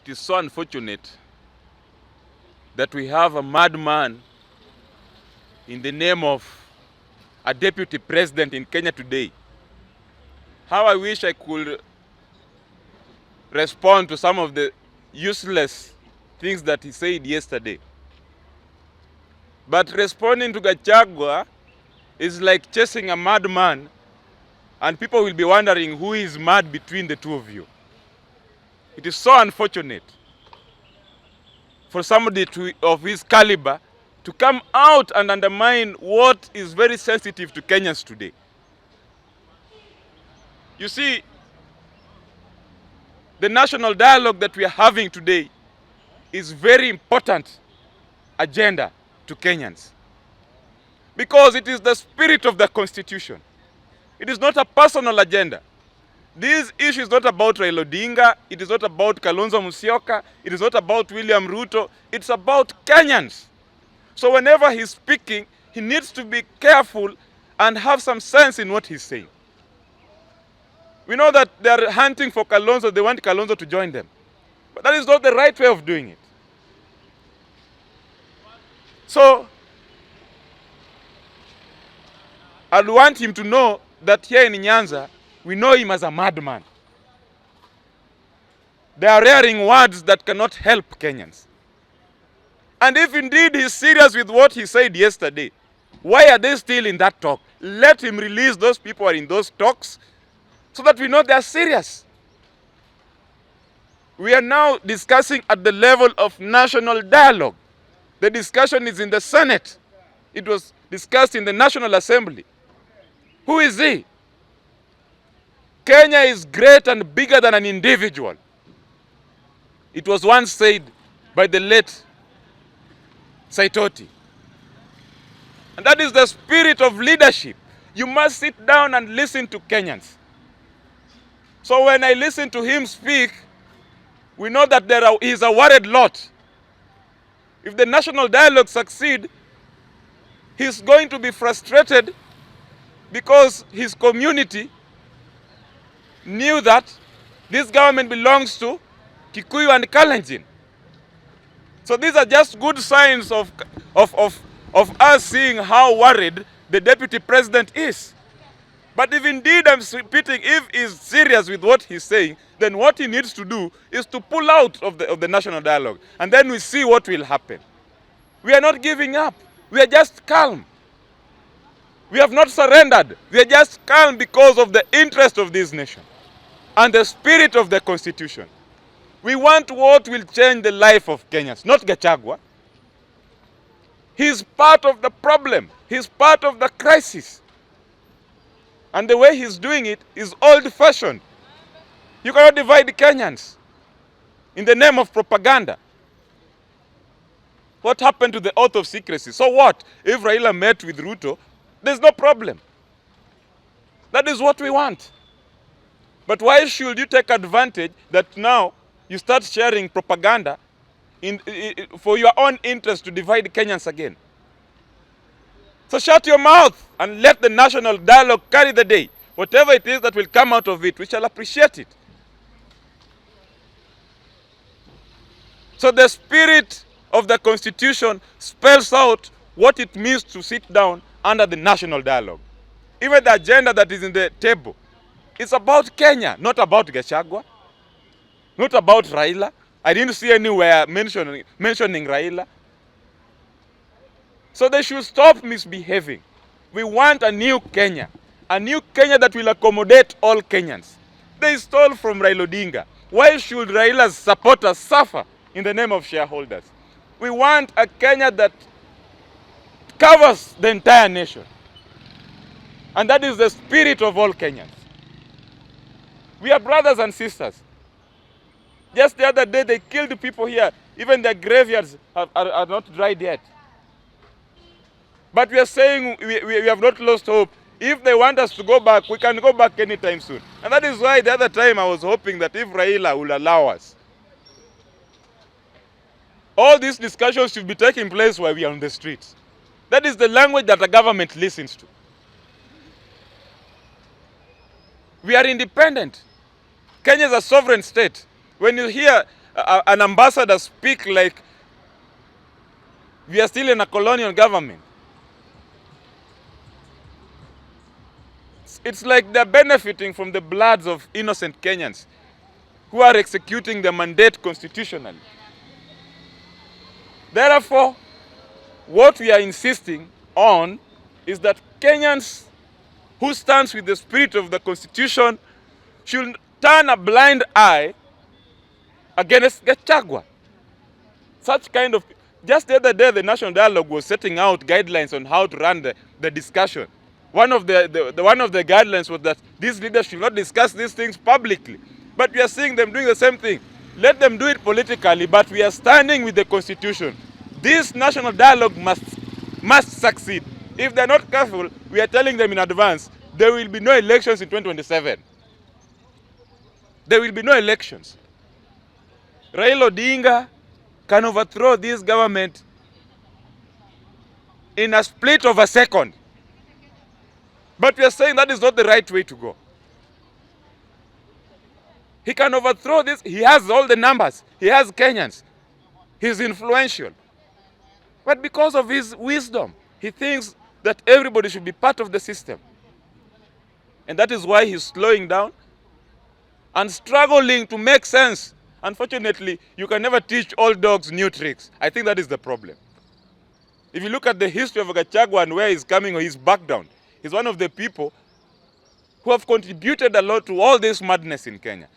It is so unfortunate that we have a madman in the name of a deputy president in Kenya today. How I wish I could respond to some of the useless things that he said yesterday. But responding to Gachagua is like chasing a madman, and people will be wondering who is mad between the two of you. It is so unfortunate for somebody of his caliber to come out and undermine what is very sensitive to Kenyans today. You see, the national dialogue that we are having today is very important agenda to Kenyans, because it is the spirit of the Constitution. It is not a personal agenda. This issue is not about Raila Odinga, it is not about Kalonzo Musyoka, it is not about William Ruto, it's about Kenyans. So whenever he's speaking, he needs to be careful and have some sense in what he's saying. We know that they are hunting for Kalonzo, they want Kalonzo to join them. But that is not the right way of doing it. So, I'd want him to know that here in Nyanza, we know him as a madman. They are rearing words that cannot help Kenyans. And if indeed he's serious with what he said yesterday, why are they still in that talk? Let him release those people who are in those talks so that we know they are serious. We are now discussing at the level of national dialogue. The discussion is in the Senate. It was discussed in the National Assembly. Who is he? Kenya is great and bigger than an individual. It was once said by the late Saitoti. And that is the spirit of leadership. You must sit down and listen to Kenyans. So when I listen to him speak, we know that he is a worried lot. If the national dialogue succeeds, he's going to be frustrated because his community knew that this government belongs to Kikuyu and Kalenjin. So these are just good signs of us seeing how worried the deputy president is. But if indeed I'm repeating, if he's serious with what he's saying, then what he needs to do is to pull out of the national dialogue. And then we see what will happen. We are not giving up. We are just calm. We have not surrendered. We are just calm because of the interest of this nation and the spirit of the Constitution. We want what will change the life of Kenyans, not Gachagua. He's part of the problem. He's part of the crisis. And the way he's doing it is old-fashioned. You cannot divide the Kenyans in the name of propaganda. What happened to the oath of secrecy? So what? If Raila met with Ruto, there's no problem. That is what we want. But why should you take advantage that now you start sharing propaganda for your own interest to divide Kenyans again? So shut your mouth and let the national dialogue carry the day. Whatever it is that will come out of it, we shall appreciate it. So the spirit of the Constitution spells out what it means to sit down under the national dialogue. Even the agenda that is in the table, it's about Kenya, not about Gachagua, not about Raila. I didn't see anywhere mentioning Raila. So they should stop misbehaving. We want a new Kenya that will accommodate all Kenyans. They stole from Raila Odinga. Why should Raila's supporters suffer in the name of shareholders? We want a Kenya that covers the entire nation. And that is the spirit of all Kenyans. We are brothers and sisters. Just the other day, they killed people here. Even their graveyards are not dried yet. But we are saying we have not lost hope. If they want us to go back, we can go back anytime soon. And that is why the other time I was hoping that if Raila will allow us, all these discussions should be taking place while we are on the streets. That is the language that the government listens to. We are independent. Kenya is a sovereign state. When you hear an ambassador speak like we are still in a colonial government. It's like they're benefiting from the bloods of innocent Kenyans who are executing the mandate constitutionally. Therefore, what we are insisting on is that Kenyans who stands with the spirit of the Constitution should turn a blind eye against Gachagua. Such kind of... Just the other day, the National Dialogue was setting out guidelines on how to run the discussion. One of the guidelines was that these leaders should not discuss these things publicly. But we are seeing them doing the same thing. Let them do it politically, but we are standing with the Constitution. This National Dialogue must succeed. If they're not careful, we are telling them in advance, there will be no elections in 2027. There will be no elections. Raila Odinga can overthrow this government in a split of a second. But we are saying that is not the right way to go. He can overthrow this. He has all the numbers. He has Kenyans. He's influential. But because of his wisdom, he thinks that everybody should be part of the system. And that is why he's slowing down and struggling to make sense. Unfortunately, you can never teach old dogs new tricks. I think that is the problem. If you look at the history of Gachagua and where he's coming or his background, he's one of the people who have contributed a lot to all this madness in Kenya.